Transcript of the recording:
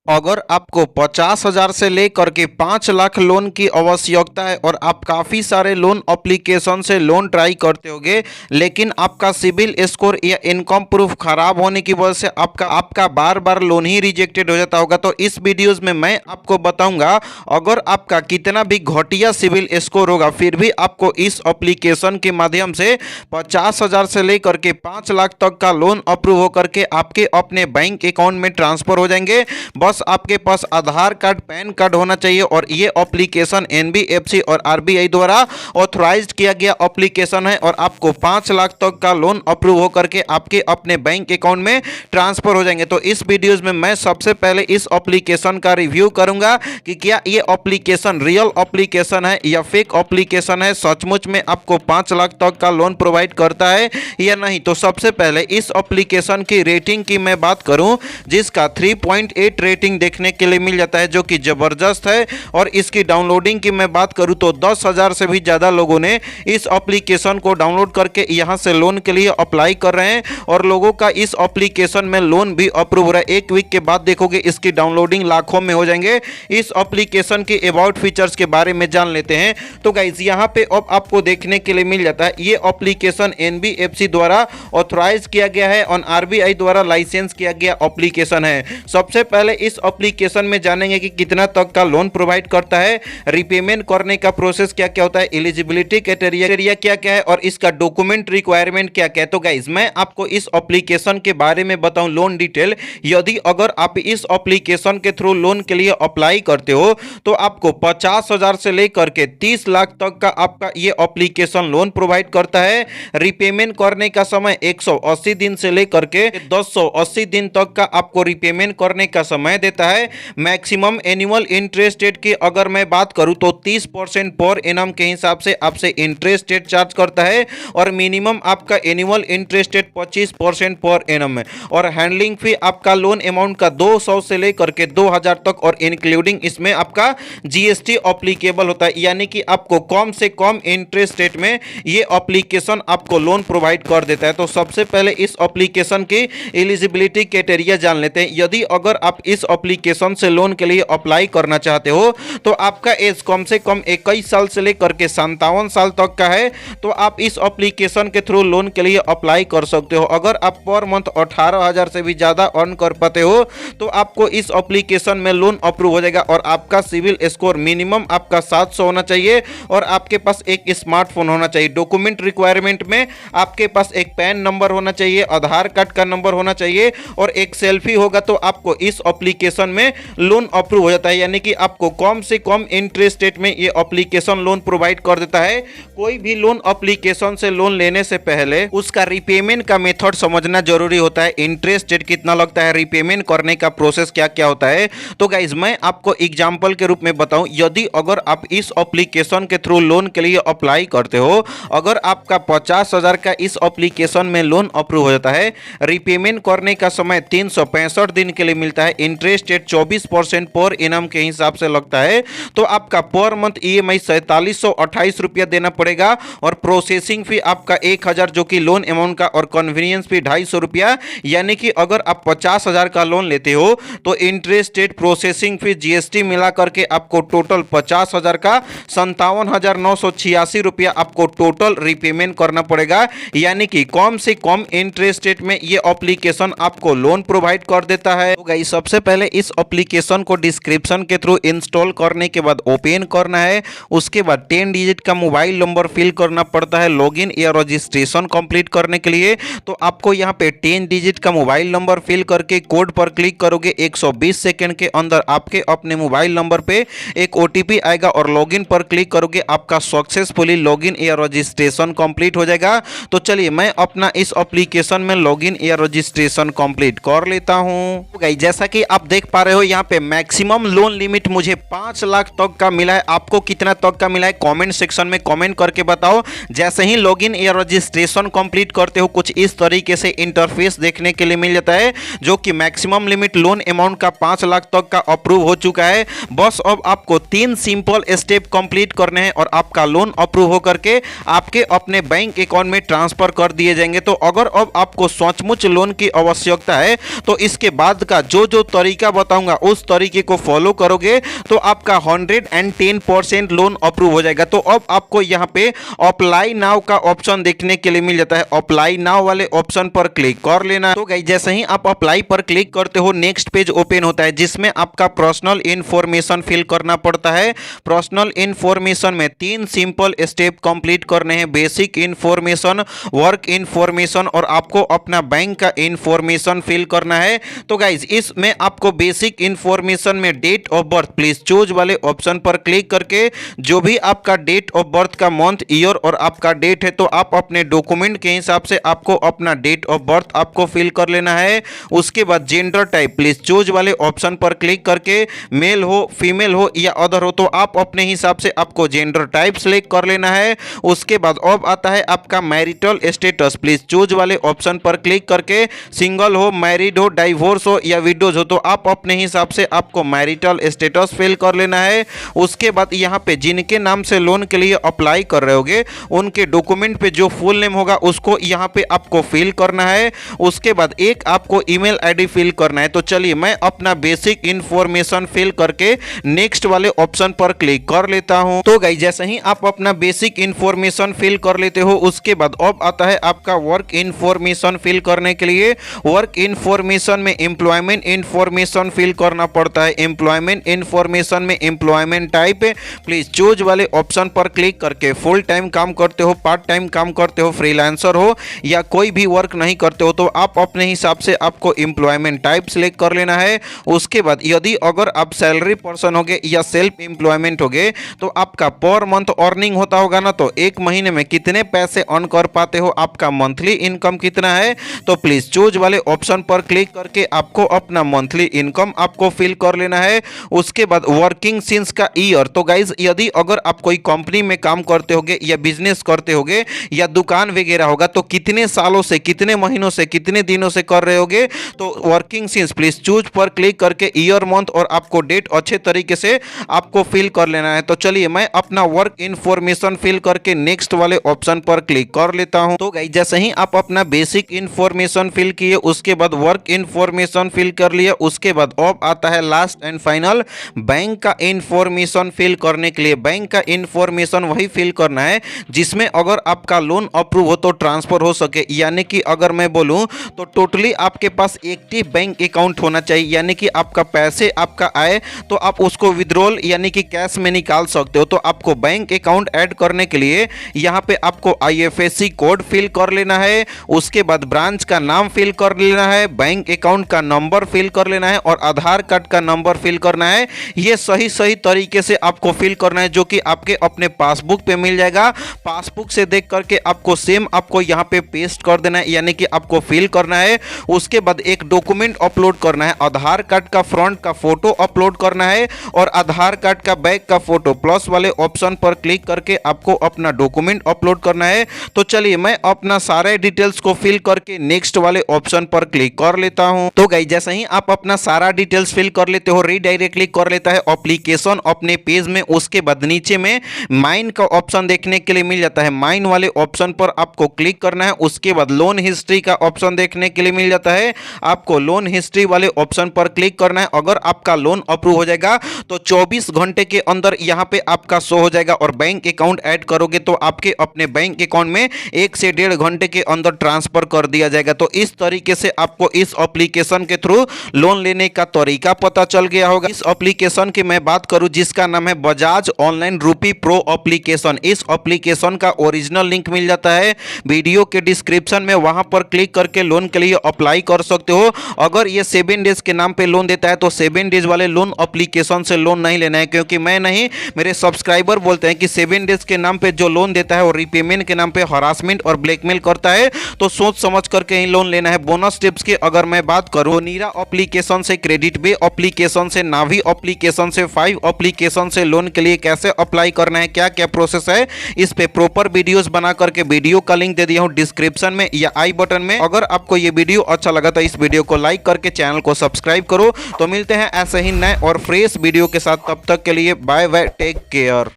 अगर आपको 50,000 से लेकर के 5 लाख लोन की आवश्यकता है और आप काफ़ी सारे लोन एप्लीकेशन से लोन ट्राई करते होगे, लेकिन आपका सिबिल स्कोर या इनकम प्रूफ खराब होने की वजह से आपका आपका बार बार लोन ही रिजेक्टेड हो जाता होगा, तो इस वीडियोस में मैं आपको बताऊंगा अगर आपका कितना भी घटिया सिबिल स्कोर होगा फिर भी आपको इस एप्लीकेशन के माध्यम से 50,000 से लेकर के 5 लाख तक का लोन अप्रूव होकर के आपके अपने बैंक अकाउंट में ट्रांसफर हो जाएंगे। बस आपके पास आधार कार्ड, पैन कार्ड होना चाहिए और ये एप्लीकेशन एनबीएफसी और आरबीआई द्वारा ऑथराइज्ड किया गया एप्लीकेशन है और आपको 5 लाख तक का लोन अप्रूव होकर के आपके अपने बैंक अकाउंट में ट्रांसफर हो जाएंगे। तो इस वीडियोस में मैं सबसे पहले इस एप्लीकेशन का रिव्यू करूंगा कि क्या ये एप्लीकेशन रियल एप्लीकेशन है या फेक एप्लीकेशन है, सचमुच में आपको 5 लाख तक का लोन प्रोवाइड करता है या नहीं। तो सबसे पहले इस एप्लीकेशन की रेटिंग की मैं बात करूं, जिसका 3.8 रेटिंग देखने के लिए मिल जाता है, जो कि जबरदस्त है। और इसकी डाउनलोडिंग की मैं बात करूं तो 10,000 से भी ज़्यादा लोगों ने इस एप्लीकेशन को डाउनलोड करके यहां से लोन के लिए अप्लाई कर रहे हैं और लोगों का इस एप्लीकेशन में लोन भी अप्रूव हो रहा है। 1 वीक के बाद देखोगे इसकी डाउनलोडिंग लाखों में हो जाएंगे। इस एप्लीकेशन के अबाउट फीचर्स के बारे में जान लेते हैं। तो गाइज यहां पे अब आपको देखने के लिए मिल जाता है ये एप्लीकेशन एनबीएफसी द्वारा ऑथराइज किया गया है और आरबीआई द्वारा लाइसेंस किया गया एप्लीकेशन है। सबसे पहले इस एप्लीकेशन में जानेंगे कि कितना तक का लोन प्रोवाइड करता है, रिपेमेंट करने का प्रोसेस क्या क्या होता है, एलिजिबिलिटी क्राइटेरिया क्या क्या है और इसका डॉक्यूमेंट रिक्वायरमेंट क्या क्या है। तो गाइज मैं आपको इस एप्लीकेशन के बारे में बताऊं लोन डिटेल। यदि अगर आप इस एप्लीकेशन के थ्रू लोन के लिए अप्लाई करते हो तो आपको 50,000 से लेकर के 30 लाख तक का आपका ये एप्लीकेशन लोन प्रोवाइड करता है। रिपेमेंट करने का समय 180 दिन से लेकर के 280 दिन तक का आपको रिपेमेंट करने का समय देता है। मैक्सिमम एनुअल इंटरेस्ट रेट की अगर मैं बात करूं तो 30% पर एनम के हिसाब से आपसे इंटरेस्ट रेट चार्ज करता है और मिनिमम आपका annual interest rate 25% per annum है। और हैंडलिंग फी आपका लोन अमाउंट का 200 से लेकर के 2,000 तक और इंक्लूडिंग इसमें आपका जीएसटी अप्लीकेबल होता है, यानी कि आपको कम से कम इंटरेस्ट रेट में ये एप्लीकेशन आपको लोन प्रोवाइड कर देता है। तो सबसे पहले इस एप्लीकेशन की एलिजिबिलिटी क्राइटेरिया जान लेते हैं। यदि अगर आप इस एप्लीकेशन से लोन के लिए अप्लाई करना चाहते हो तो आपका एज कम से कम 21 साल से लेकर के 57 साल तक का है तो आप इस एप्लीकेशन के थ्रू लोन के लिए अप्लाई कर सकते हो। अगर आप पर मंथ 18,000 से भी ज़्यादा अर्न कर पाते हो तो आपको इस एप्लीकेशन में लोन अप्रूव हो जाएगा और आपका सिविल स्कोर मिनिमम आपका 700 होना चाहिए और आपके पास एक स्मार्टफोन होना चाहिए। डॉक्यूमेंट रिक्वायरमेंट में आपके पास एक पैन नंबर होना चाहिए, आधार कार्ड का नंबर होना चाहिए और एक सेल्फी होगा तो आपको इस एप्लीकेशन में लोन अप्रूव हो जाता है, यानी कि आपको कम से कम इंटरेस्ट रेट में ये एप्लीकेशन लोन प्रोवाइड कर देता है। कोई भी लोन एप्लीकेशन से लोन लेने से पहले उसका रिपेमेंट का मेथड समझना जरूरी होता है, इंटरेस्ट रेट कितना लगता है, रिपेमेंट करने का प्रोसेस क्या क्या होता है। तो गाइज मैं आपको एग्जांपल के रूप में बताऊं, यदि अगर आप इस एप्लीकेशन के थ्रू लोन के लिए अप्लाई करते हो, अगर आपका 50,000 का इस एप्लीकेशन में लोन अप्रूव हो जाता है, रिपेमेंट करने का समय 365 दिन के लिए मिलता है, इंटरेस्ट रेट 24% पर एनम के हिसाब से लगता है, तो आपका पर मंथ ईएमआई 4728 रुपया देना पड़ेगा और प्रोसेसिंग फी आपका 1,000 जो कि लोन अमाउंट का और कन्वीनियंस फी 250 रुपया। यानी कि अगर आप 50,000 का लोन लेते हो तो interest rate, processing fee, GST मिला करके आपको टोटल 50,000 का 57,986 रुपया आपको टोटल रिपेमेंट करना पड़ेगा। यानी कि कम से कम इंटरेस्ट रेट में ये एप्लीकेशन आपको लोन प्रोवाइड कर देता है। तो गाइस सबसे पहले इस एप्लीकेशन को डिस्क्रिप्शन के थ्रू इंस्टॉल करने के बाद ओपन करना है। उसके बाद 10 डिजिट का मोबाइल नंबर फिल करना पड़ता है लॉगिन या रजिस्ट्रेशन कंप्लीट करने के लिए। तो आपको यहाँ पे 10 डिजिट का मोबाइल नंबर फिल करके कोड पर क्लिक करोगे, 120 सेकंड के अंदर आपके अपने मोबाइल नंबर पे एक ओटीपी आएगा और लॉगिन पर क्लिक करोगे, आपका सक्सेसफुली लॉगिन या रजिस्ट्रेशन कंप्लीट हो जाएगा। तो चलिए मैं अपना इस एप्लीकेशन में लॉगिन या रजिस्ट्रेशन कंप्लीट कर लेता हूं। तो गाइस जैसा कि आप देख पा रहे हो यहाँ पे मैक्सिमम लोन लिमिट मुझे 5 लाख तक का मिला है। आपको कितना तक का मिला है कमेंट सेक्शन में कमेंट करके बताओ। जैसे ही लॉगिन या रजिस्ट्रेशन कंप्लीट करते हो कुछ इस तरीके से इंटरफेस देखने के लिए मिल जाता है, जो कि मैक्सिमम लिमिट लोन अमाउंट का 5 लाख तक का अप्रूव हो चुका है। बस अब आपको 3 सिंपल स्टेप कंप्लीट करने हैं और आपका लोन अप्रूव होकर के आपके अपने बैंक अकाउंट में ट्रांसफर कर दिए जाएंगे। तो अगर अब आपको सचमुच लोन की आवश्यकता है तो इसके बाद का जो जो तरीका तरीका बताऊंगा उस तरीके को फॉलो करोगे तो आपका 110% लोन अप्रूव हो जाएगा। तो अब आपको यहाँ पे अप्लाई नाउ का ऑप्शन देखने के लिए मिल जाता है। अप्लाई नाउ वाले ऑप्शन पर क्लिक कर लेना। तो गाइस जैसे ही आप अप्लाई पर क्लिक करते हो नेक्स्ट पेज ओपन होता है जिसमें आपका पर्सनल इंफॉर्मेशन फिल करना पड़ता है। पर्सनल इंफॉर्मेशन में 3 सिंपल स्टेप कंप्लीट करने हैं। बेसिक इंफॉर्मेशन, वर्क इंफॉर्मेशन और आपको अपना बैंक का इंफॉर्मेशन फिल करना है। तो गाइस इसमें आपको बेसिक इंफॉर्मेशन में date of birth please choose वाले ऑप्शन पर क्लिक करके जो भी आपका डेट ऑफ बर्थ का मंथ, ईयर और आपका डेट है तो आप अपने डॉक्यूमेंट के हिसाब से आपको अपना डेट ऑफ बर्थ आपको फिल कर लेना है। उसके बाद जेंडर टाइप प्लीज चूज वाले ऑप्शन पर क्लिक करके मेल हो, फीमेल हो या अदर हो तो आप अपने हिसाब से आपको जेंडर टाइप सेलेक्ट कर लेना है। उसके बाद अब आता है आपका मैरिटल स्टेटस प्लीज चूज वाले ऑप्शन पर क्लिक करके सिंगल हो, मैरिड हो, डाइवोर्स हो या विडोज हो तो आप अपने हिसाब से आपको मैरिटल स्टेटस फिल कर लेना है। उसके बाद यहाँ पे जिनके नाम से लोन के लिए अप्लाई कर रहे होगे उनके डॉक्यूमेंट पे जो फुल नेम होगा उसको यहाँ पे आपको फिल करना है। उसके बाद एक आपको ईमेल आईडी फिल करना है। तो चलिए मैं अपना बेसिक इंफॉर्मेशन फिल करके नेक्स्ट वाले ऑप्शन पर क्लिक कर लेता हूं। तो गाइस जैसे ही आप अपना बेसिक इंफॉर्मेशन फिल कर लेते हो उसके बाद अब आता है आपका वर्क इंफॉर्मेशन फिल करने के लिए। वर्क इंफॉर्मेशन में एम्प्लॉयमेंट इंफॉर्मेशन फिल करना पड़ता है। एम्प्लॉयमेंट इंफॉर्मेशन में एम्प्लॉयमेंट टाइप प्लीज चूज वाले ऑप्शन पर क्लिक करके फुल टाइम काम करते हो, पार्ट टाइम काम करते हो, फ्रीलांसर हो या कोई भी वर्क नहीं करते हो तो आप अपने हिसाब से आपको एम्प्लॉयमेंट टाइप सिलेक्ट कर लेना है। उसके बाद यदि अगर आप सैलरी पर्सन होगे या सेल्फ एम्प्लॉयमेंट होगे तो आपका पर मंथ अर्निंग होता होगा ना, तो एक महीने में कितने पैसे अर्न कर पाते हो, आपका मंथली इनकम कितना है तो प्लीज चूज वाले ऑप्शन पर क्लिक करके आपको अपना मंथली इनकम आपको फिल कर लेना है। उसके बाद वर्किंग सिंस का ईयर, तो गाइज यदि अगर आप कोई कंपनी में काम करते होगे या बिजनेस करते होगे या दुकान वगैरह होगा तो कितने सालों से, कितने महीनों से, कितने दिनों से कर रहे होगे तो वर्किंग सिंस प्लीज चूज पर क्लिक करके ईयर, मंथ और आपको डेट अच्छे तरीके से आपको फिल कर लेना है। तो चलिए मैं अपना वर्क इंफॉर्मेशन फिल करके नेक्स्ट वाले ऑप्शन पर क्लिक कर लेता हूं। तो गाइस जैसे ही आप अपना बेसिक इंफॉर्मेशन फिल किए उसके बाद वर्क इंफॉर्मेशन फिल कर लिए उसके बाद अब आता है लास्ट एंड फाइनल बैंक का इंफॉर्मेशन फिल करने के लिए। बैंक का इंफॉर्मेशन वही फिल करना है जिसमें अगर आपका लोन अप्रूव हो तो ट्रांसफर हो सके, यानी कि अगर मैं बोलूं तो टोटली आपके पास एक्टिव बैंक अकाउंट होना चाहिए, यानी कि आपका पैसे आपका आए तो आप उसको विड्रॉल यानी कि कैश में निकाल सकते हो। तो आपको बैंक अकाउंट ऐड करने के लिए यहाँ पे आपको IFSC कोड फिल कर लेना है। उसके बाद ब्रांच का नाम फिल कर लेना है, बैंक अकाउंट का नंबर फिल कर लेना है और आधार कार्ड का नंबर फिल करना है। ये सही तरीके से आपको फिल करना है जो कि आपके अपने पासबुक पे मिल जाएगा। पासबुक से देख करके आपको सेम आपको यहाँ पे पेस्ट कर देना है, यानी कि आपको फिल करना है। उसके बाद एक डॉक्यूमेंट अपलोड करना है, आधार कार्ड का फ्रंट का फोटो अपलोड करना है और आधार कार्ड का बैक का फोटो प्लस वाले ऑप्शन पर क्लिक करके आपको अपना डॉक्यूमेंट अपलोड करना है। तो चलिए मैं अपना सारे डिटेल्स को फिल करके नेक्स्ट वाले ऑप्शन पर क्लिक कर लेता हूं। तो गाइस जैसे ही आप अपना सारा डिटेल्स फिल कर लेते हो रीडायरेक्टली कर लेता है एप्लीकेशन अपने पेज में। उसके बाद नीचे में माइन का ऑप्शन देखने के लिए मिल जाता है, माइन वाले ऑप्शन पर आपको क्लिक करना है। उसके बाद लोन हिस्ट्री का ऑप्शन देखने के लिए मिल जाता है, आपको लोन हिस्ट्री वाले ऑप्शन पर क्लिक करना है। अगर आपका लोन अप्रूव हो जाएगा तो 24 घंटे के अंदर यहां पे आपका शो हो जाएगा और बैंक अकाउंट ऐड करोगे तो आपके अपने बैंक अकाउंट में 1 से 1.5 घंटे के अंदर ट्रांसफर कर दिया जाएगा। तो इस तरीके से आपको इस एप्लीकेशन के थ्रू लोन लेने का तरीका पता चल गया होगा। इस एप्लीकेशन की मैं बात करूं जिसका नाम है बजाज ऑनलाइन रूपी प्रो एप्लीकेशन। इस एप्लीकेशन का ओरिजिनल लिंक मिल जाता है वीडियो के डिस्क्रिप्शन में, वहां पर क्लिक करके लोन के लिए अप्लाई कर सकते हो। अगर ये 7 डेज के नाम पे लोन देता है तो 7 डेज वाले लोन एप्लीकेशन से लोन नहीं लेना है, क्योंकि मैं नहीं, मेरे सब्सक्राइबर बोलते हैं कि 7 डेज के नाम पे जो लोन देता है वो रीपेमेंट के नाम पे हरासमेंट और ब्लैकमेल करता है, तो सोच समझ करके ही लोन लेना है। बोनस टिप्स की अगर मैं बात करूं, नीरा एप्लीकेशन से, क्रेडिट बे एप्लीकेशन से, नावी एप्लीकेशन से, 5 एप्लीकेशन से लोन के लिए कैसे अप्लाई करना है, क्या क्या प्रोसेस है, इस पे प्रॉपर वीडियोस बना करके वीडियो का लिंक दे दिया हूं डिस्क्रिप्शन में या आई बटन में। अगर आपको ये वीडियो अच्छा लगा तो इस वीडियो को लाइक करके चैनल को सब्सक्राइब करो। तो मिलते हैं ऐसे ही नए और फ्रेश वीडियो के साथ, तब तक के लिए बाय बाय, टेक केयर।